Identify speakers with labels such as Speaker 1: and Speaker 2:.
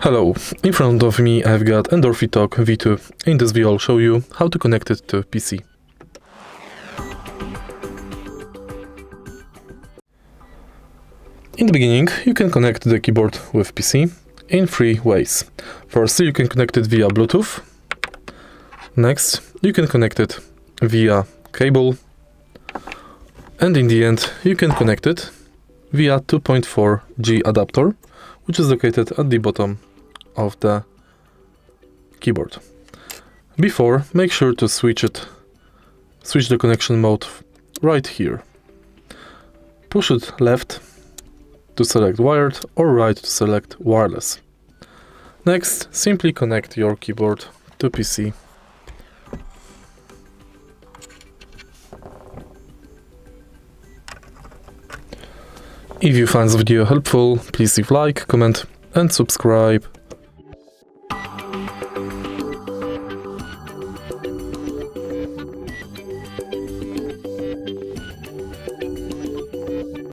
Speaker 1: Hello, in front of me I've got Endorfy Thock V2. In this video I'll show you how to connect it to PC. In the beginning, you can connect the keyboard with PC in three ways. First, you can connect it via Bluetooth. Next, you can connect it via cable. And in the end, you can connect it via 2.4G adapter, which is located at the bottom of the keyboard. Before, make sure to switch the connection mode right here. Push it left to select wired or right to select wireless. Next, simply connect your keyboard to PC. If you find this video helpful, please leave like, comment and subscribe.